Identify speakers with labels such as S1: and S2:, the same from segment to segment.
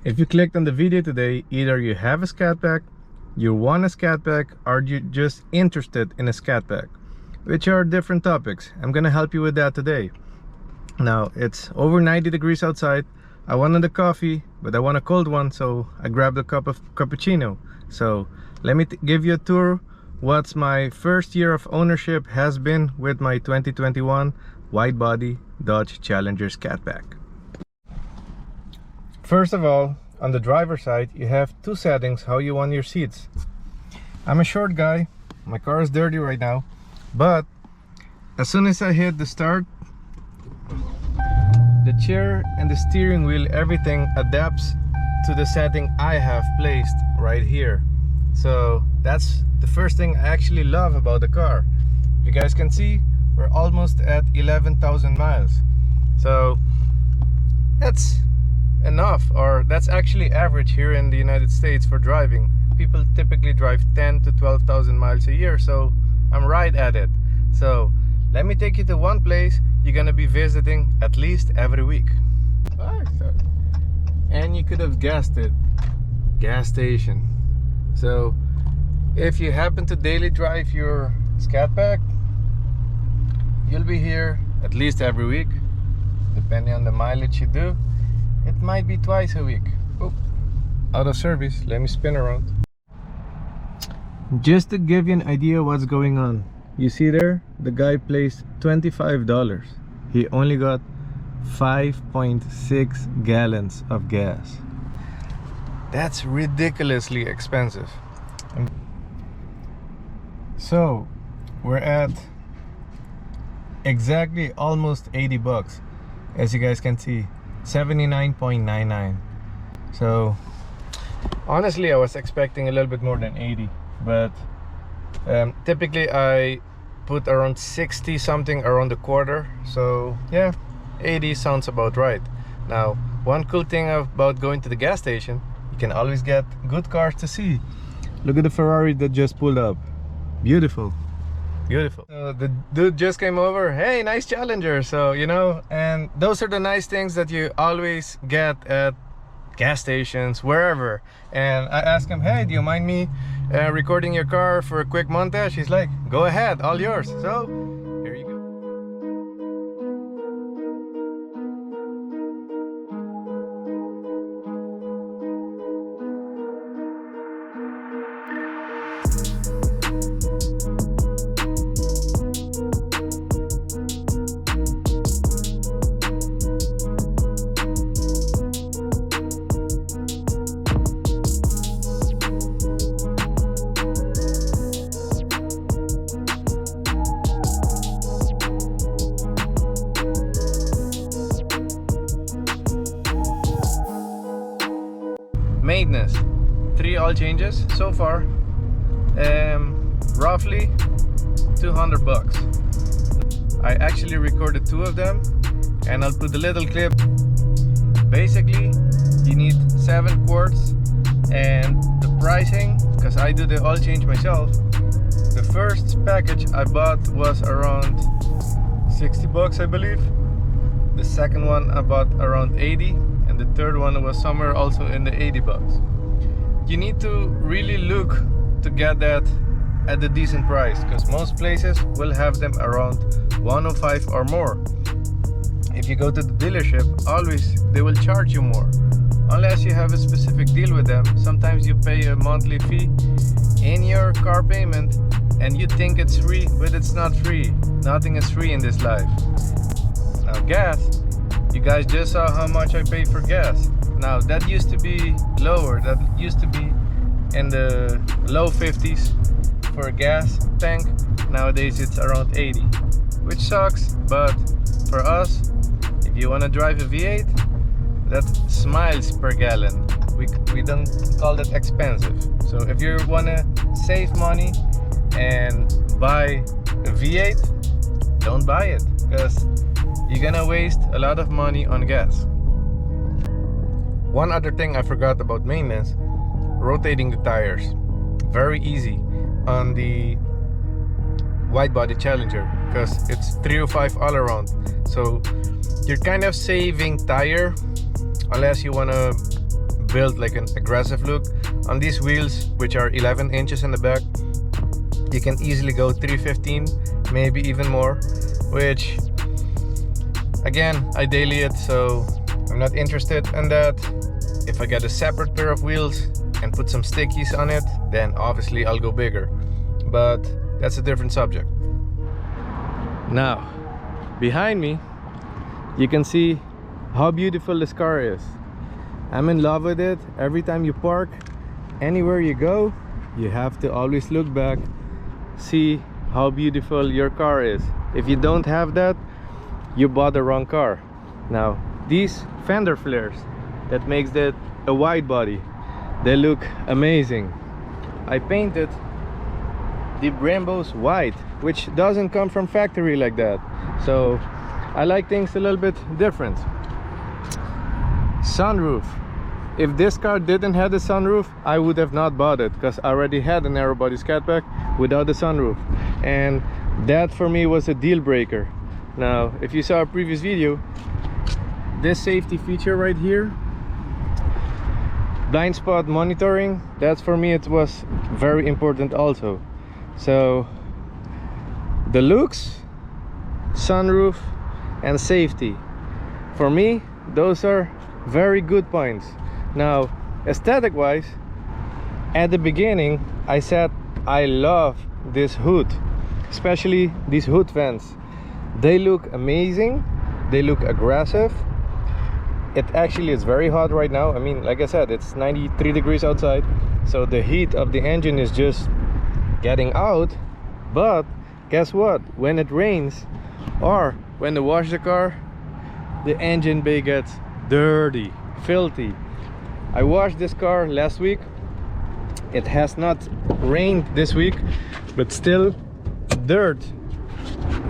S1: If you clicked on the video today, either you have a Scat Pack, you want a Scat Pack, or you're just interested in a Scat Pack, which are different topics. I'm gonna help you with that today. Now, it's over 90 degrees outside. I wanted a coffee, but I want a cold one, so I grabbed a cup of cappuccino. So let me give you a tour what's my first year of ownership has been with my 2021 Widebody Dodge Challenger Scat Pack. First of all, on the driver's side, you have two settings how you want your seats. I'm a short guy, my car is dirty right now, but as soon as I hit the start, the chair and the steering wheel, everything adapts to the setting I have placed right here. So that's the first thing I actually love about the car. You guys can see we're almost at 11,000 miles. So that's enough, or that's actually average here in the United States for driving. People typically drive 10 to 12,000 miles a year, so I'm right at it. So let me take you to one place you're gonna be visiting at least every week. And you could have guessed it, gas station. So if you happen to daily drive your Scat Pack, you'll be here at least every week, depending on the mileage you do. It might be twice a week. Oh, out of service. Let me spin around. Just to give you an idea what's going on, you see there, the guy placed $25. He only got 5.6 gallons of gas. That's ridiculously expensive. So we're at exactly almost 80 bucks, as you guys can see, 79.99. So honestly, I was expecting a little bit more than 80, but typically I put around 60 something around the quarter. So yeah, 80 sounds about right. Now, one cool thing about going to the gas station, you can always get good cars to see. Look at the Ferrari that just pulled up. Beautiful, beautiful. The dude just came over. Hey, nice Challenger. So, you know, and those are the nice things that you always get at gas stations, wherever. And I asked him, hey, do you mind me recording your car for a quick montage? He's like, go ahead, all yours. So here you go. Maintenance, 3 oil changes so far, roughly 200 bucks. I actually recorded 2 of them, and I'll put a little clip. Basically, you need 7 quarts, and the pricing, because I do the oil change myself, the first package I bought was around 60 bucks, I believe. The second one I bought around 80, and the third one was somewhere also in the 80 bucks. You need to really look to get that at a decent price, because most places will have them around 105 or more. If you go to the dealership, always they will charge you more, unless you have a specific deal with them. Sometimes you pay a monthly fee in your car payment and you think it's free, but it's not free. Nothing is free in this life. Now, gas, you guys just saw how much I paid for gas. Now, that used to be lower. That used to be in the low 50s for a gas tank. Nowadays it's around 80, which sucks, but for us, if you want to drive a V8, that's miles per gallon. We don't call that expensive. So if you want to save money and buy a V8, don't buy it, because you're gonna waste a lot of money on gas. One other thing I forgot about maintenance, rotating the tires. Very easy on the Widebody Challenger, because it's 305 all around. So you're kind of saving tire, unless you want to build like an aggressive look. On these wheels, which are 11 inches in the back, you can easily go 315, maybe even more, which again, I daily it, so I'm not interested in that. If I get a separate pair of wheels and put some stickies on it, then obviously I'll go bigger, but that's a different subject. Now, behind me, you can see how beautiful this car is. I'm in love with it. Every time you park, anywhere you go, you have to always look back, see how beautiful your car is. If you don't have that, you bought the wrong car. Now, these fender flares that makes that a wide body, they look amazing. I painted the Brembo's white, which doesn't come from factory like that, so I like things a little bit different. Sunroof. If this car didn't have the sunroof, I would have not bought it, because I already had an Widebody Scat Pack without the sunroof, and that for me was a deal breaker. Now, if you saw a previous video, this safety feature right here, blind spot monitoring, that's for me, it was very important also. So the looks, sunroof, and safety, for me, those are very good points. Now, aesthetic wise, at the beginning I said I love this hood, especially these hood vents. They look amazing, they look aggressive. It actually is very hot right now. I mean, like I said, it's 93 degrees outside, so the heat of the engine is just getting out. But guess what? When it rains or when they wash the car, the engine bay gets dirty, filthy. I washed this car last week. It has not rained this week, but still dirt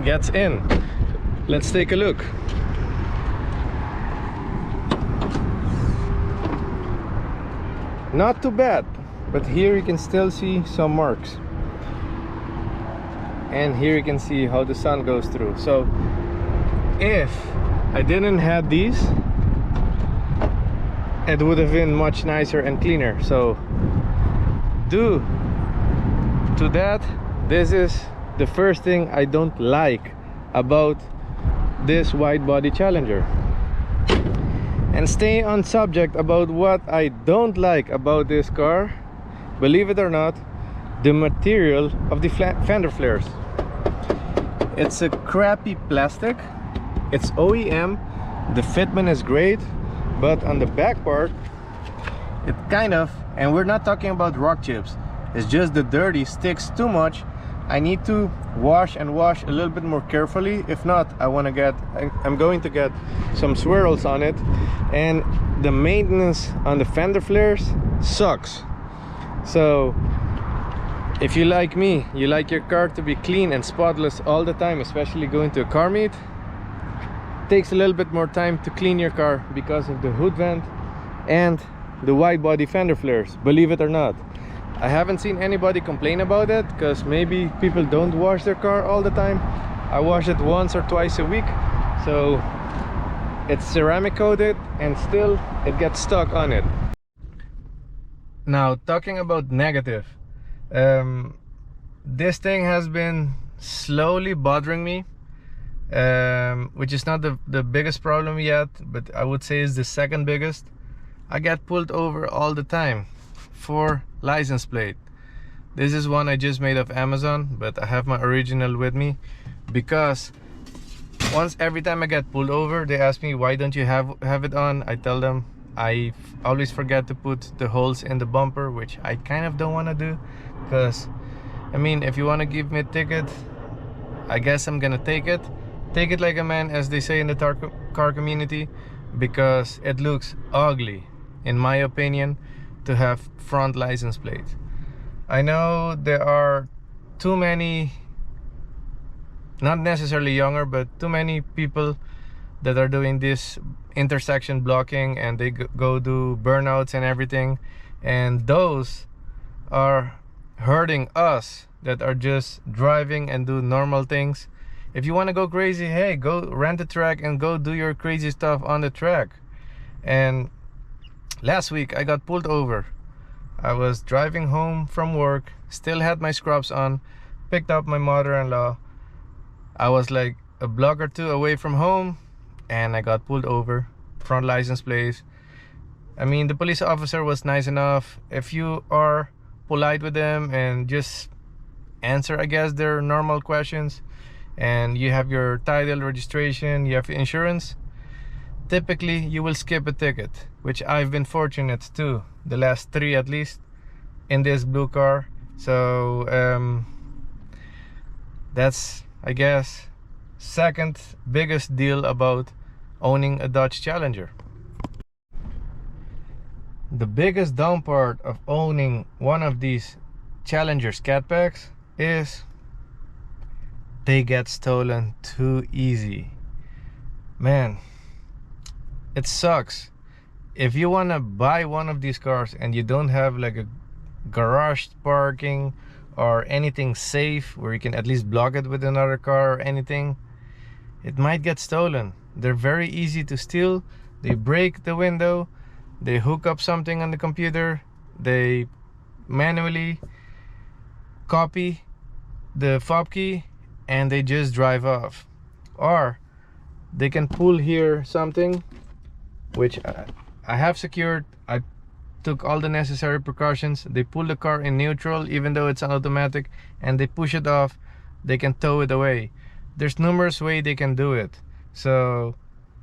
S1: gets in. Let's take a look. Not too bad, but here you can still see some marks, and here you can see how the sun goes through. So if I didn't have these, it would have been much nicer and cleaner. So due to that, this is the first thing I don't like about this Widebody Challenger. And stay on subject about what I don't like about this car, believe it or not, the material of the fender flares. It's a crappy plastic, it's OEM, the fitment is great, but on the back part, it kind of, and we're not talking about rock chips, it's just the dirty sticks too much. I need to wash and wash a little bit more carefully. If not, I'm going to get some swirls on it, and the maintenance on the fender flares sucks. So if you like me, you like your car to be clean and spotless all the time, especially going to a car meet, takes a little bit more time to clean your car because of the hood vent and the wide body fender flares, believe it or not. I haven't seen anybody complain about it, because maybe people don't wash their car all the time. I wash it once or twice a week, so it's ceramic coated and still it gets stuck on it. Now, talking about negative, this thing has been slowly bothering me, which is not the biggest problem yet, but I would say is the second biggest. I get pulled over all the time for license plate. This is one I just made off Amazon, but I have my original with me, because every time I get pulled over, they ask me, why don't you have it on? I tell them I always forget to put the holes in the bumper, which I kind of don't want to do, because I mean, if you want to give me a ticket, I guess I'm gonna take it like a man, as they say in the car community, because it looks ugly, in my opinion, to have front license plates. I know there are too many, not necessarily younger, but too many people that are doing this intersection blocking, and they go do burnouts and everything, and those are hurting us that are just driving and do normal things. If you want to go crazy, hey, go rent a track and go do your crazy stuff on the track. And Last week I got pulled over. I was driving home from work, still had my scrubs on, picked up my mother-in-law. I was like a block or two away from home, and I got pulled over. Front license plate. I mean, the police officer was nice enough. If you are polite with them and just answer, I guess, their normal questions, and you have your title, registration, you have insurance, typically you will skip a ticket, which I've been fortunate to, the last 3 at least, in this blue car. So that's, I guess, second biggest deal about owning a Dodge Challenger. The biggest down part of owning one of these Challenger Scat Packs is they get stolen too easy. Man, it sucks. If you want to buy one of these cars and you don't have like a garage parking or anything safe where you can at least block it with another car or anything, it might get stolen. They're very easy to steal. They break the window, they hook up something on the computer, they manually copy the fob key, and they just drive off. Or they can pull here something, which I have secured. I took all the necessary precautions. They pull the car in neutral even though it's an automatic, and they push it off. They can tow it away. There's numerous ways they can do it. So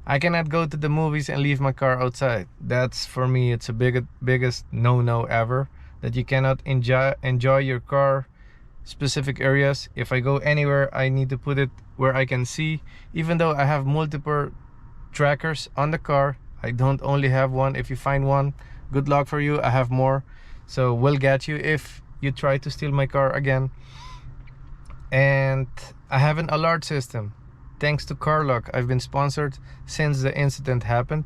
S1: I cannot go to the movies and leave my car outside. That's, for me, it's a biggest no-no ever, that you cannot enjoy your car specific areas. If I go anywhere, I need to put it where I can see. Even though I have multiple trackers on the car, I don't only have one. If you find one, good luck for you. I have more, so we'll get you if you try to steal my car again. And I have an alert system. Thanks to CarLock, I've been sponsored since the incident happened.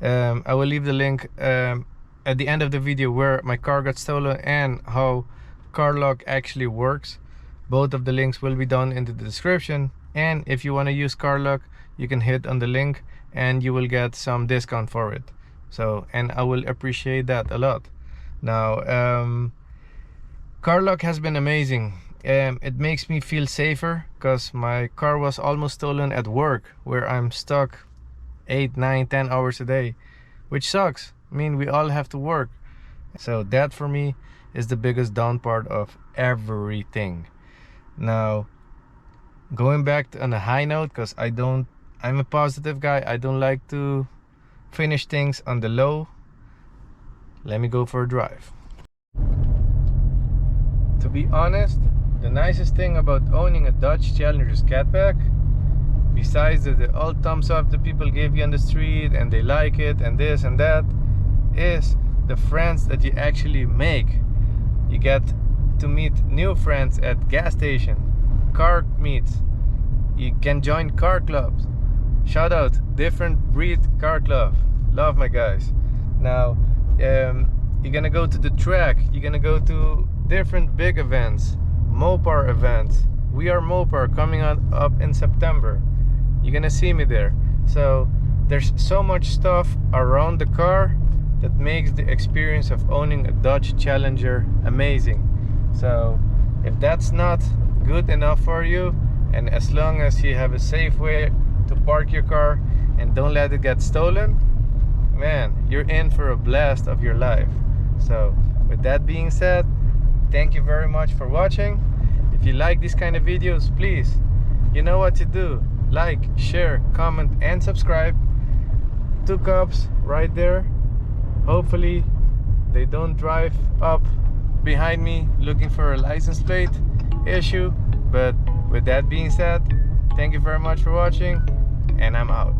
S1: I will leave the link at the end of the video where my car got stolen and how CarLock actually works. Both of the links will be down in the description, and if you want to use CarLock, you can hit on the link and you will get some discount for it. So, and I will appreciate that a lot. Now, CarLock has been amazing. It makes me feel safer because my car was almost stolen at work, where I'm stuck 8, 9, 10 hours a day, which sucks. I mean, we all have to work. So that for me is the biggest down part of everything. Now, going back on a high note, because I'm a positive guy. I don't like to finish things on the low. Let me go for a drive. To be honest, the nicest thing about owning a Dodge Challenger Scat Pack, besides the all thumbs up the people give you on the street and they like it and this and that, is the friends that you actually make. You get to meet new friends at gas station, car meets. You can join car clubs. Shout out different breed car club. Love my guys. Now you're gonna go to the track, you're gonna go to different big events, Mopar events. We are Mopar coming up in September. You're gonna see me there. So there's so much stuff around the car that makes the experience of owning a Dodge Challenger amazing. So if that's not good enough for you, and as long as you have a safe way to park your car and don't let it get stolen, man, you're in for a blast of your life. So with that being said, thank you very much for watching. If you like these kind of videos, please, you know what to do. Like, share, comment, and subscribe. 2 cops right there. Hopefully they don't drive up behind me looking for a license plate issue. But with that being said, thank you very much for watching, and I'm out.